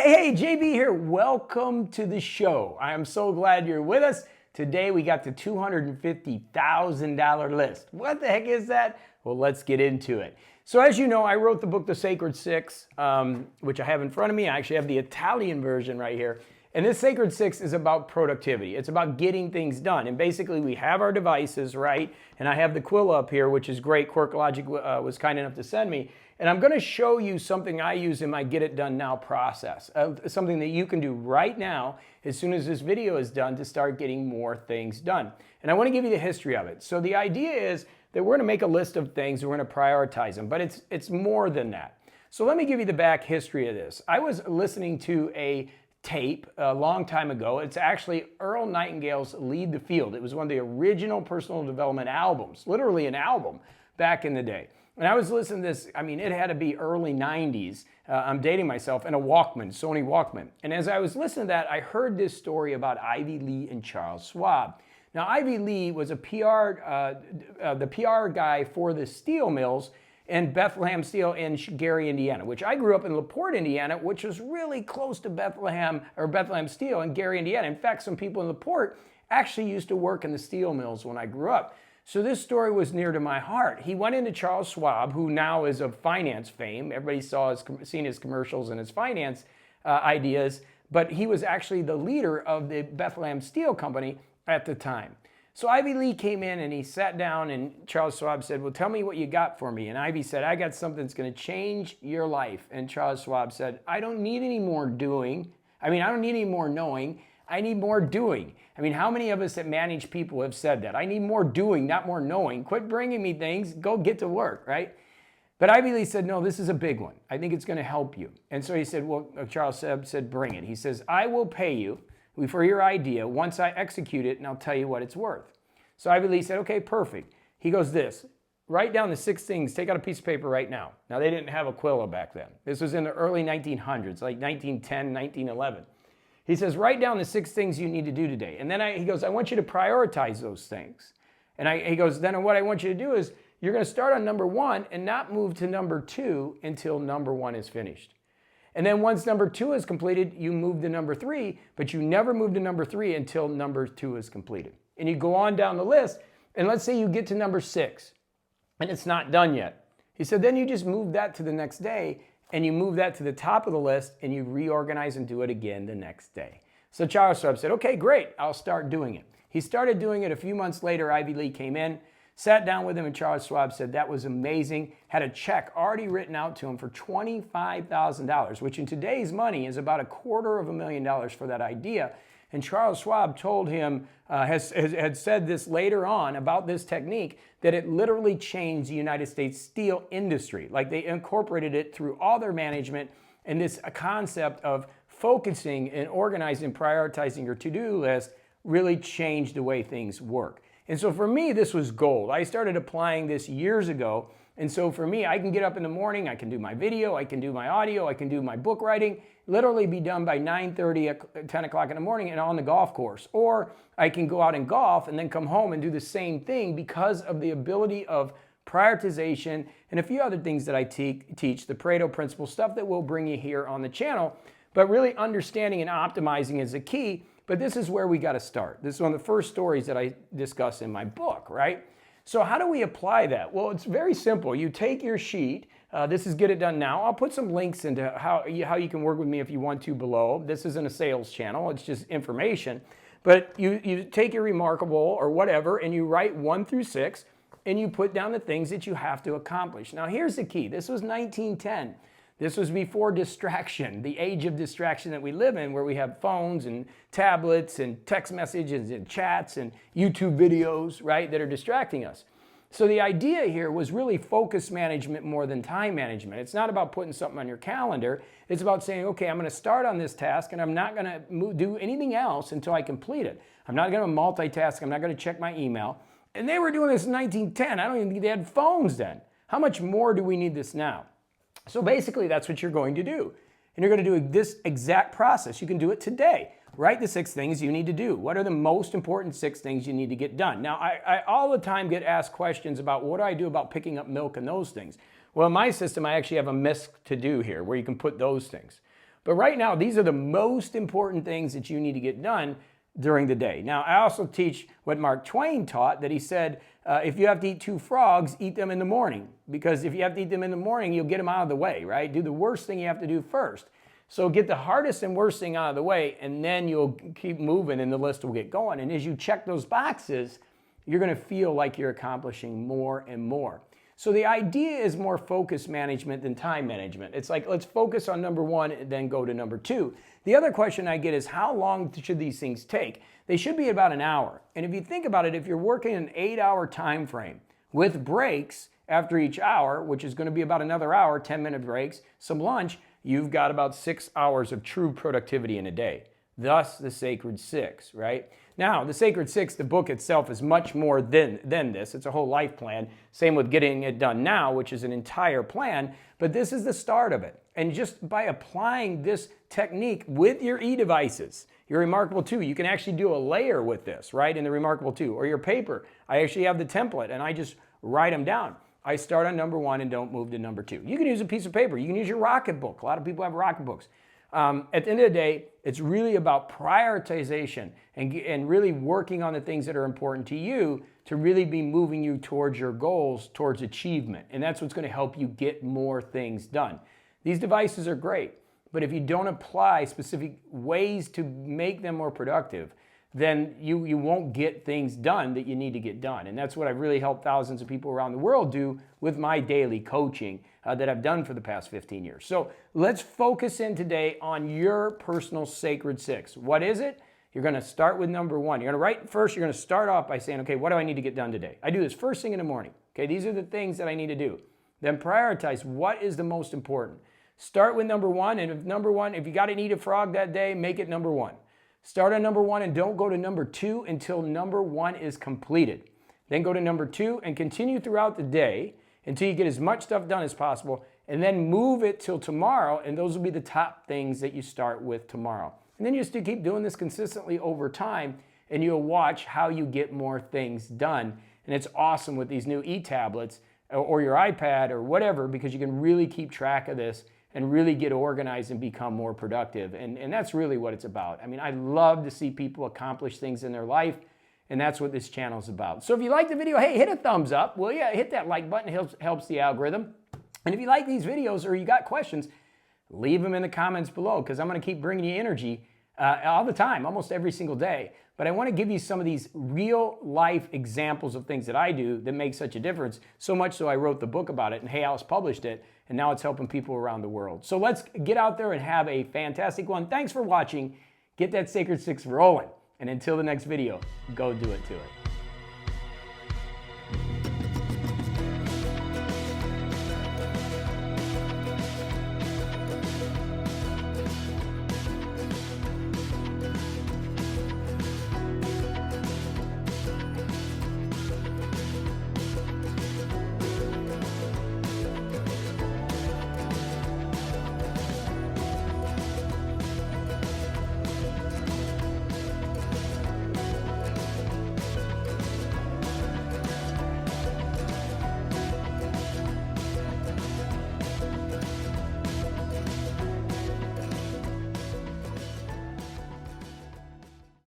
Hey, JB here. Welcome to the show. I am so glad you're with us. Today we got the $250,000 list. What the heck is that? Well, let's get into it. So as you know, I wrote the book, The Sacred Six, which I have in front of me. I actually have the Italian version right here. And this Sacred Six is about productivity. It's about getting things done. And basically we have our devices, right? And I have the quill up here, which is great. QuirkLogic was kind enough to send me. And I'm going to show you something I use in my Get It Done Now process, something that you can do right now as soon as this video is done to start getting more things done. And I want to give you the history of it. So the idea is that we're going to make a list of things, we're going to prioritize them, but it's more than that. So let me give you the back history of this. I was listening to a tape a long time ago. It's actually Earl Nightingale's Lead the Field. It was one of the original personal development albums, literally an album back in the day. And I was listening to this, I mean, it had to be early 90s. I'm dating myself, in a Walkman, Sony Walkman. And as I was listening to that, I heard this story about Ivy Lee and Charles Schwab. Now, Ivy Lee was the PR guy for the steel mills in Bethlehem Steel in Gary, Indiana, which I grew up in LaPorte, Indiana, which was really close to Bethlehem Steel in Gary, Indiana. In fact, some people in LaPorte actually used to work in the steel mills when I grew up. So this story was near to my heart. He went into Charles Schwab, who now is of finance fame. Everybody seen his commercials and his finance ideas, but he was actually the leader of the Bethlehem Steel Company at the time. So Ivy Lee came in and he sat down and Charles Schwab said, well, tell me what you got for me. And Ivy said, I got something that's going to change your life. And Charles Schwab said, I don't need any more doing. I don't need any more knowing. I need more doing. I mean, how many of us that manage people have said that? I need more doing, not more knowing. Quit bringing me things, go get to work, right? But Ivy Lee said, no, this is a big one. I think it's going to help you. And so he said, well, Charles said, bring it. He says, I will pay you for your idea once I execute it, and I'll tell you what it's worth. So Ivy Lee said, okay, perfect. He goes, write down the 6 things, take out a piece of paper right now. Now, they didn't have a Quilla back then. This was in the early 1900s, like 1910, 1911. He says, write down the 6 things you need to do today. And then he goes, I want you to prioritize those things. And he goes, then what I want you to do is you're going to start on number 1 and not move to number 2 until number 1 is finished. And then once number 2 is completed, you move to number 3, but you never move to number 3 until number 2 is completed. And you go on down the list, and let's say you get to number 6, and it's not done yet. He said, then you just move that to the next day, and you move that to the top of the list, and you reorganize and do it again the next day. So Charles Schwab said, okay, great, I'll start doing it. He started doing it. A few months later, Ivy Lee came in, sat down with him, and Charles Schwab said that was amazing, had a check already written out to him for $25,000, which in today's money is about $250,000 for that idea. And Charles Schwab told him, had said this later on about this technique, that it literally changed the United States steel industry. Like they incorporated it through all their management, and this concept of focusing and organizing and prioritizing your to-do list really changed the way things work. And so for me, this was gold. I started applying this years ago. And so for me, I can get up in the morning, I can do my video, I can do my audio, I can do my book writing, literally be done by 9:30, 10 o'clock in the morning and on the golf course. Or I can go out and golf and then come home and do the same thing because of the ability of prioritization and a few other things that I teach, the Pareto principle, stuff that we'll bring you here on the channel. But really understanding and optimizing is the key. But this is where we got to start. This is one of the first stories that I discuss in my book, right? So how do we apply that? Well, it's very simple. You take your sheet. This is Get It Done Now. I'll put some links into how you can work with me if you want to below. This isn't a sales channel. It's just information. But you take your Remarkable or whatever, and you write 1 through 6, and you put down the things that you have to accomplish. Now, here's the key. This was 1910. This was before distraction, the age of distraction that we live in, where we have phones and tablets and text messages and chats and YouTube videos, right, that are distracting us. So the idea here was really focus management more than time management. It's not about putting something on your calendar. It's about saying, okay, I'm going to start on this task and I'm not going to do anything else until I complete it. I'm not going to multitask. I'm not going to check my email. And they were doing this in 1910. I don't even think they had phones then. How much more do we need this now? So basically, that's what you're going to do. And you're going to do this exact process. You can do it today. Write the 6 things you need to do. What are the most important 6 things you need to get done? Now, I all the time get asked questions about what do I do about picking up milk and those things. Well, in my system, I actually have a misc to do here where you can put those things. But right now, these are the most important things that you need to get done during the day. Now, I also teach what Mark Twain taught, that he said, if you have to eat 2 frogs, eat them in the morning. Because if you have to eat them in the morning, you'll get them out of the way, right? Do the worst thing you have to do first. So get the hardest and worst thing out of the way, and then you'll keep moving and the list will get going. And as you check those boxes, you're going to feel like you're accomplishing more and more. So the idea is more focus management than time management. It's like, let's focus on number 1 and then go to number 2. The other question I get is, how long should these things take? They should be about an hour. And if you think about it, if you're working an 8-hour time frame with breaks after each hour, which is going to be about another hour, 10-minute breaks, some lunch, you've got about 6 hours of true productivity in a day. Thus, the Sacred 6, right? Now, the Sacred 6, the book itself, is much more than this. It's a whole life plan. Same with Getting It Done Now, which is an entire plan, but this is the start of it. And just by applying this technique with your e-devices, your Remarkable 2, you can actually do a layer with this, right, in the Remarkable 2. Or your paper, I actually have the template, and I just write them down. I start on number 1 and don't move to number 2. You can use a piece of paper. You can use your Rocket Book. A lot of people have Rocket Books. At the end of the day, it's really about prioritization and really working on the things that are important to you to really be moving you towards your goals, towards achievement. And that's what's going to help you get more things done. These devices are great, but if you don't apply specific ways to make them more productive, then you won't get things done that you need to get done. And that's what I've really helped thousands of people around the world do with my daily coaching that I've done for the past 15 years. So let's focus in today on your personal Sacred 6. What is it? You're going to start with number 1. You're going to first, you're going to start off by saying, okay, what do I need to get done today? I do this first thing in the morning. Okay, these are the things that I need to do. Then prioritize what is the most important. Start with number 1, and if you got to eat a frog that day, make it number 1. Start on number 1 and don't go to number 2 until number 1 is completed. Then go to number 2 and continue throughout the day until you get as much stuff done as possible, and then move it till tomorrow, and those will be the top things that you start with tomorrow. And then you just keep doing this consistently over time, and you'll watch how you get more things done. And it's awesome with these new e-tablets or your iPad or whatever, because you can really keep track of this and really get organized and become more productive. And that's really what it's about. I mean, I love to see people accomplish things in their life, and that's what this channel is about. So if you like the video, hey, hit a thumbs up, will you? Hit that like button, it helps the algorithm. And if you like these videos or you got questions, leave them in the comments below, because I'm going to keep bringing you energy all the time, almost every single day. But I want to give you some of these real life examples of things that I do that make such a difference, so much so I wrote the book about it, and Hay House published it, and now it's helping people around the world. So let's get out there and have a fantastic one. Thanks for watching. Get that Sacred 6 rolling. And until the next video, go do it to it.